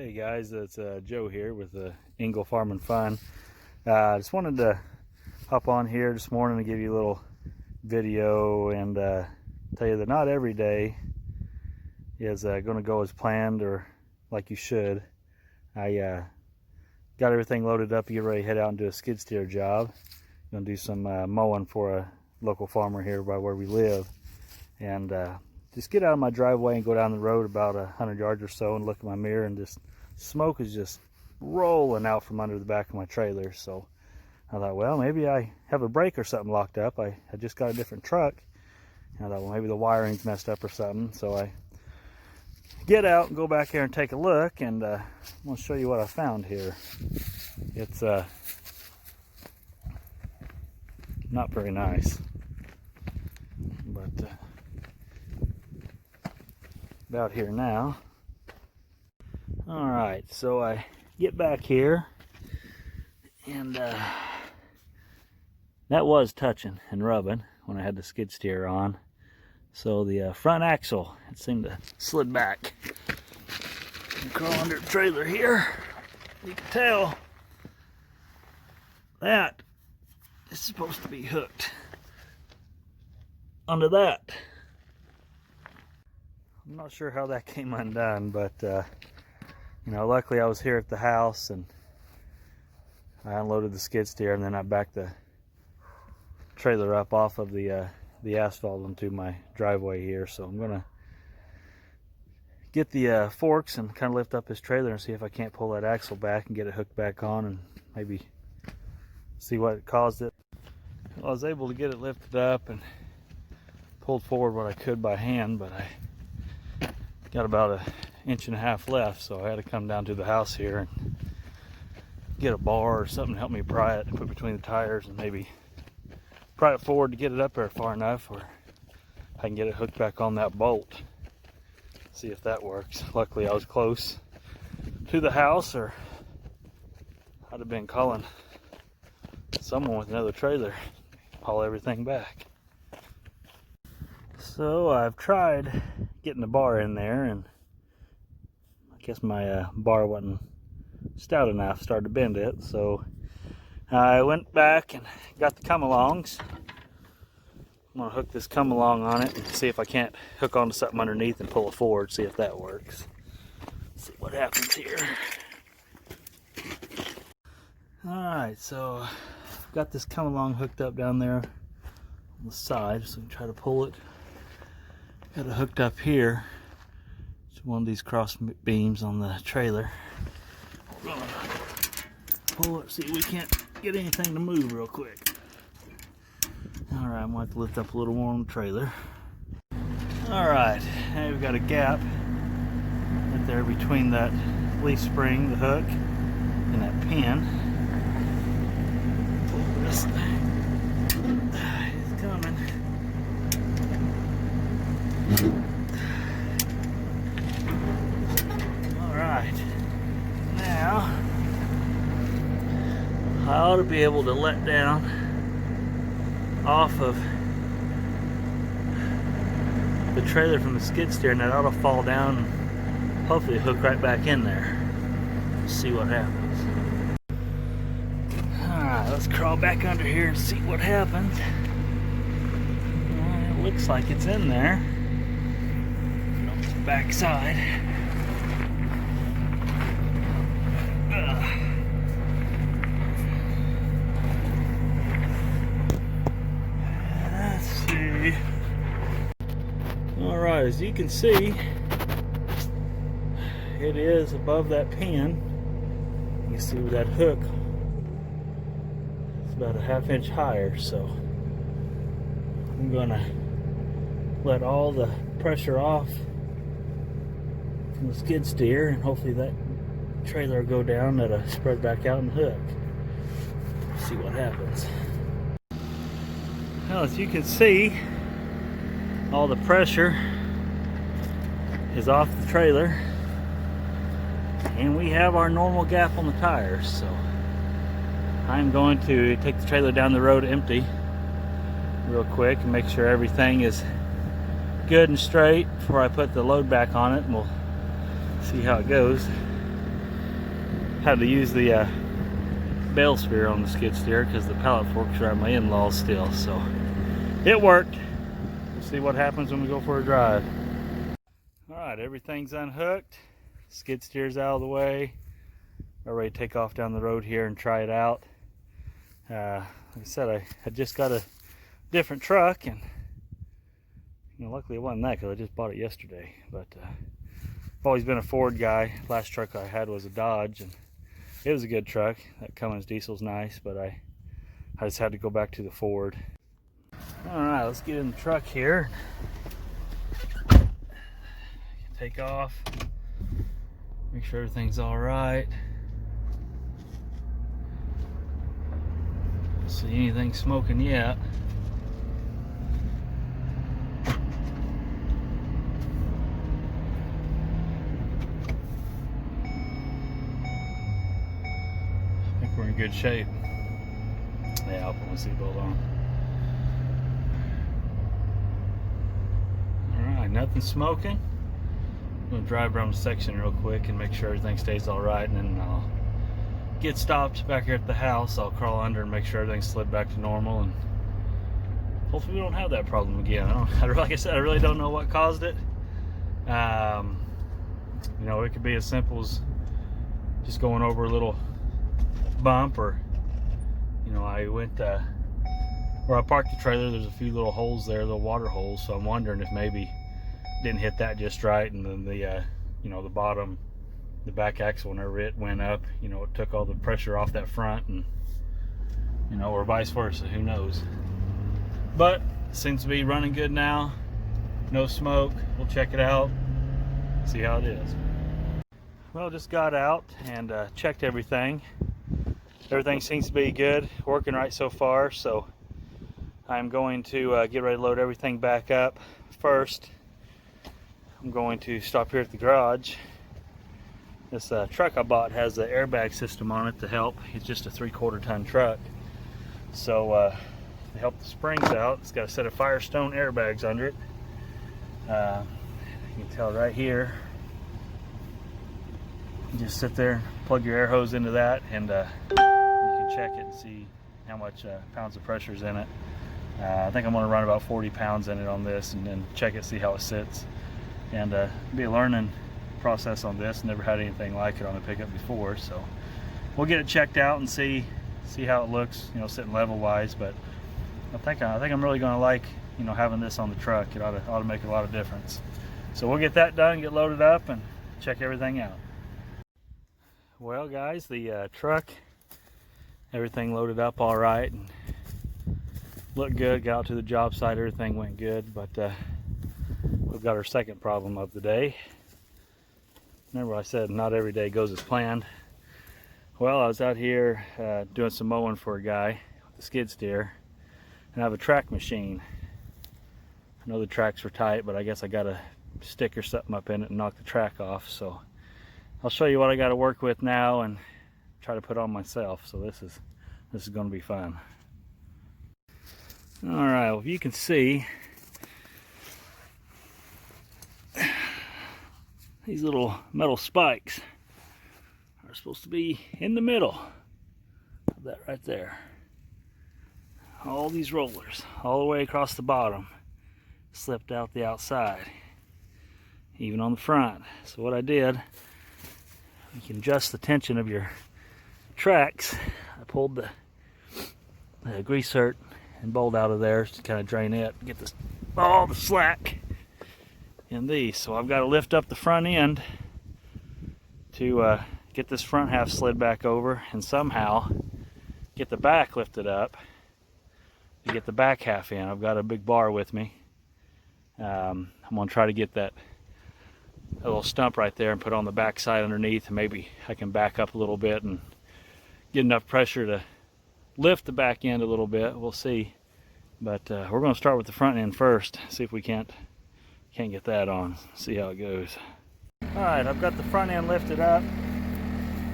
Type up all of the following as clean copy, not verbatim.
Hey guys, it's Joe here with Engle Farm and Fun. Just wanted to hop on here this morning to give you a little video and tell you that not every day is going to go as planned or like you should. I got everything loaded up to get ready to head out and do a skid steer job. Going to do some mowing for a local farmer here by where we live, and just get out of my driveway and go down the road about 100 yards or so and look in my mirror, and just smoke is just rolling out from under the back of my trailer. So I thought, well, maybe I have a brake or something locked up. I just got a different truck, and I thought, well, maybe the wiring's messed up or something. So I get out and go back here and take a look, and I'm going to show you what I found here. It's not very nice, but about here now. All right, so I get back here, and that was touching and rubbing when I had the skid steer on. So the front axle, it seemed to slid back. Crawl under the trailer here. You can tell that is supposed to be hooked onto that. I'm not sure how that came undone, but you know, luckily I was here at the house and I unloaded the skid steer, and then I backed the trailer up off of the asphalt into my driveway here. So I'm gonna get the forks and kind of lift up this trailer and see if I can't pull that axle back and get it hooked back on, and maybe see what caused it. Well, I was able to get it lifted up and pulled forward what I could by hand, but I got about 1.5 inches left, so I had to come down to the house here and get a bar or something to help me pry it and put between the tires, and maybe pry it forward to get it up there far enough or I can get it hooked back on that bolt. See if that works. Luckily I was close to the house, or I'd have been calling someone with another trailer to haul everything back. So I've tried getting the bar in there, and I guess my bar wasn't stout enough, started to bend it. So I went back and got the come-alongs. I'm gonna hook this come-along on it and see if I can't hook onto something underneath and pull it forward, see if that works. Let's see what happens here. Alright, so I've got this come-along hooked up down there on the side, so I can try to pull it. Got it hooked up here to one of these cross beams on the trailer. We're gonna pull it, see if we can't get anything to move real quick. Alright, I'm going to have to lift up a little more on the trailer. Alright, now we've got a gap right there between that leaf spring, the hook, and that pin. Pull this thing. It's coming. Alright, now I ought to be able to let down off of the trailer from the skid steer, and that ought to fall down and hopefully hook right back in there. Let's see what happens. Alright, let's crawl back under here and see what happens. It looks like it's in there. On the back side. Let's see. Alright, as you can see, it is above that pin. You see with that hook, it's about 1/2 inch higher, so I'm gonna let all the pressure off from the skid steer, and hopefully that trailer will go down, that'll spread back out and hook. See what happens. Now, as you can see, all the pressure is off the trailer, and we have our normal gap on the tires. So I'm going to take the trailer down the road empty real quick and make sure everything is good and straight before I put the load back on it, and we'll see how it goes. had to use the bale spear on the skid steer because the pallet forks are at my in-laws still, so it worked. We'll see what happens when we go for a drive. Alright, everything's unhooked, skid steer's out of the way. We're ready to take off down the road here and try it out. Like I said, I had just got a different truck, and luckily it wasn't that because I just bought it yesterday. But I've always been a Ford guy. Last truck I had was a Dodge, and it was a good truck. That Cummins diesel's nice, but I just had to go back to the Ford. Alright, let's get in the truck here. Take off. Make sure everything's alright. Don't see anything smoking yet. I think we're in good shape. Yeah, I'll put my seatbelt on. Alright, nothing smoking. I'm going to drive around the section real quick and make sure everything stays alright, and then I'll get stopped back here at the house. I'll crawl under and make sure everything's slid back to normal, and hopefully we don't have that problem again. Like I said, I really don't know what caused it. You know, it could be as simple as just going over a little bump, or I went where I parked the trailer, there's a few little holes there, little water holes, so I'm wondering if maybe didn't hit that just right, and then the the bottom, the back axle, whenever it went up, it took all the pressure off that front, and or vice versa, who knows. But it seems to be running good now, no smoke. We'll check it out, see how it is. Well, just got out and checked everything. Everything seems to be good, working right so far, so I'm going to get ready to load everything back up. First, I'm going to stop here at the garage. This truck I bought has the airbag system on it to help. It's just a 3/4 ton truck. So to help the springs out, it's got a set of Firestone airbags under it. You can tell right here. You just sit there, plug your air hose into that, and you can check it and see how much pounds of pressure is in it. I think I'm going to run about 40 pounds in it on this, and then check it, see how it sits. And be a learning process on this. Never had anything like it on a pickup before, so we'll get it checked out and see how it looks, sitting level wise. But I think I'm really going to like having this on the truck. It ought to make a lot of difference. So we'll get that done, get loaded up, and check everything out. Well, guys, the truck, everything loaded up all right and looked good. Got out to the job site, everything went good, but we've got our second problem of the day. Remember I said not every day goes as planned. Well, I was out here doing some mowing for a guy with a skid steer, and I have a track machine. I know the tracks were tight, but I guess I got a stick or something up in it and knock the track off. So I'll show you what I got to work with now and try to put on myself. So this is going to be fun. All right, well, if you can see, these little metal spikes are supposed to be in the middle of that right there. All these rollers all the way across the bottom slipped out the outside, even on the front. So what I did, you can adjust the tension of your tracks. I pulled the grease zerk and bolt out of there to kind of drain it, get all the slack in these. So I've got to lift up the front end to get this front half slid back over, and somehow get the back lifted up to get the back half in. I've got a big bar with me. I'm going to try to get that little stump right there and put on the back side underneath, and maybe I can back up a little bit and get enough pressure to lift the back end a little bit. We'll see. But we're going to start with the front end first, see if we can't get that on, see how it goes. Alright, I've got the front end lifted up.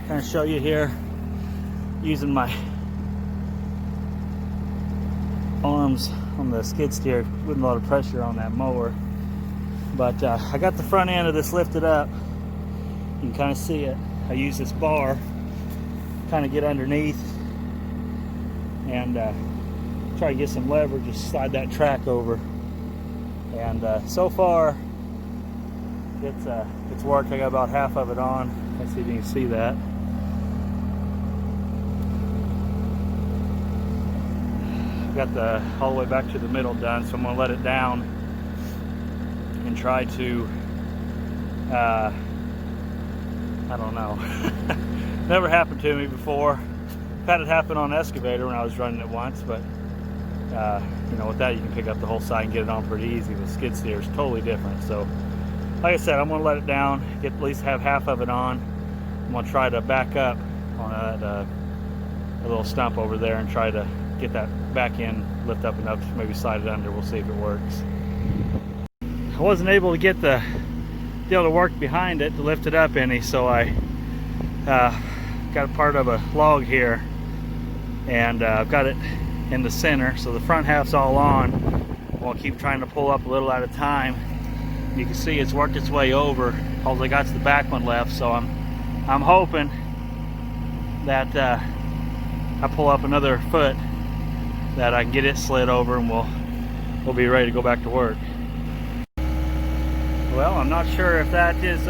Kind of show you here using my arms on the skid steer, putting a lot of pressure on that mower. But I got the front end of this lifted up. You can kind of see it. I use this bar kind of get underneath and try to get some leverage, just slide that track over. And so far it's worked. I got about half of it on. Let's see if you can see that. Got the all the way back to the middle done, so I'm going to let it down and try to I don't know. Never happened to me before. I've had it happen on an excavator when I was running it once, but you know, with that you can pick up the whole side and get it on pretty easy. With skid steer is totally different. So like I said, I'm going to let it down, get at least have half of it on. I'm going to try to back up on a little stump over there and try to get that back in, lift up enough to maybe slide it under. We'll see if it works. I wasn't able to get the deal to work behind it to lift it up any, so I got a part of a log here, and I've got it in the center, so the front half's all on. I'll keep trying to pull up a little at a time. You can see it's worked its way over. All I got's the back one left, so I'm hoping that I pull up another foot, that I can get it slid over, and we'll be ready to go back to work. Well, I'm not sure if that is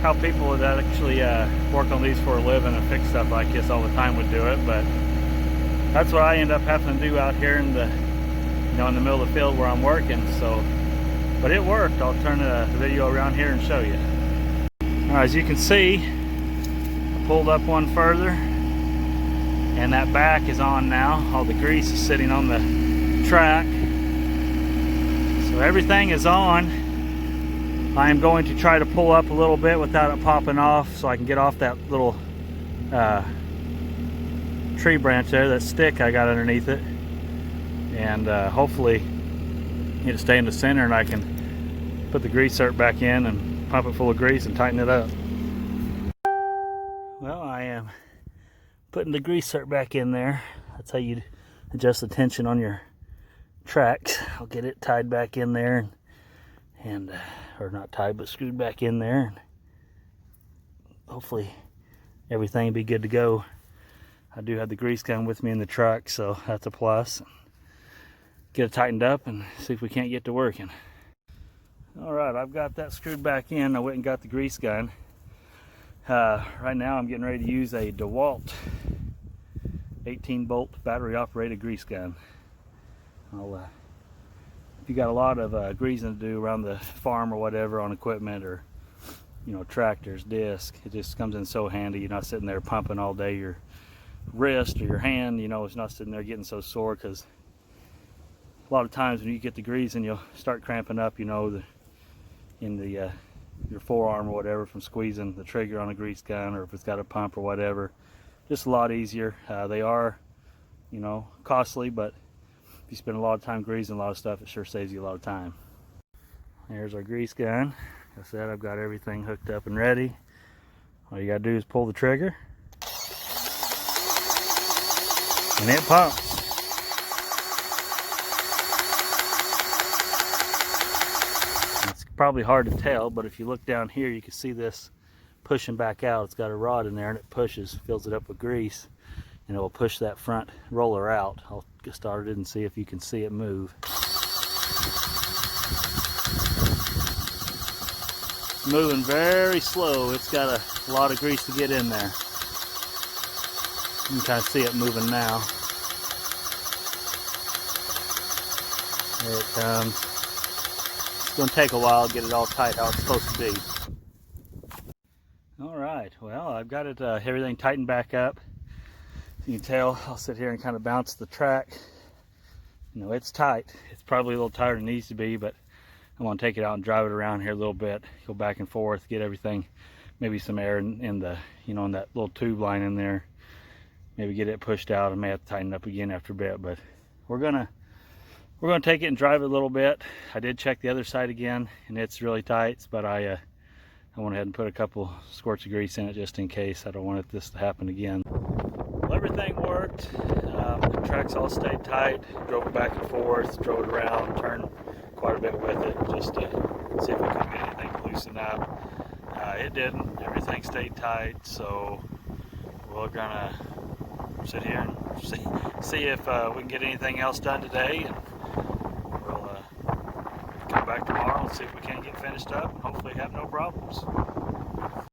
how people that actually work on these for a living and fix stuff like this all the time would do it, but that's what I end up having to do out here in the, you know, in the middle of the field where I'm working. So, but it worked. I'll turn the video around here and show you. All right, as you can see, I pulled up one further, and that back is on now. All the grease is sitting on the track. So everything is on. I am going to try to pull up a little bit without it popping off, so I can get off that little tree branch there, that stick I got underneath it, and hopefully it'll stay in the center, and I can put the grease zerk back in and pump it full of grease and tighten it up. Well, I am putting the grease zerk back in there. That's how you adjust the tension on your tracks. I'll get it tied back in there, and or not tied, but screwed back in there, and hopefully everything will be good to go. I do have the grease gun with me in the truck, so that's a plus. Get it tightened up and see if we can't get to working. All right, I've got that screwed back in. I went and got the grease gun. Right now I'm getting ready to use a DeWalt 18-bolt battery operated grease gun. If you got a lot of greasing to do around the farm or whatever on equipment, or you know, tractors, disc, it just comes in so handy. You're not sitting there pumping all day. Your wrist or your hand, you know, it's not sitting there getting so sore, because a lot of times when you get the greasing, you'll start cramping up, you know, your forearm or whatever from squeezing the trigger on a grease gun, or if it's got a pump or whatever. Just a lot easier. They are, you know, costly, but if you spend a lot of time greasing a lot of stuff, it sure saves you a lot of time. There's our grease gun. Like I said, I've got everything hooked up and ready. All you gotta do is pull the trigger, and it pumps. It's probably hard to tell, but if you look down here, you can see this pushing back out. It's got a rod in there, and it pushes, fills it up with grease, and it will push that front roller out. I'll get started and see if you can see it move. It's moving very slow. It's got a lot of grease to get in there. You can kind of see it moving now. There it comes. It's going to take a while to get it all tight how it's supposed to be. Alright, well, I've got it everything tightened back up. You can tell, I'll sit here and kind of bounce the track. You know, it's tight. It's probably a little tighter than it needs to be, but I'm going to take it out and drive it around here a little bit, go back and forth, get everything, maybe some air in the, you know, in that little tube line in there. Maybe get it pushed out. I may have to tighten up again after a bit, but we're gonna take it and drive it a little bit. I did check the other side again, and it's really tight, but I went ahead and put a couple squirts of grease in it just in case. I don't want this to happen again. Well, everything worked. The tracks all stayed tight. Drove it back and forth, drove it around, turned quite a bit with it just to see if we could get anything to loosen up. It didn't. Everything stayed tight, so we're gonna sit here and see if we can get anything else done today, and we'll come back tomorrow and see if we can't get finished up and hopefully have no problems.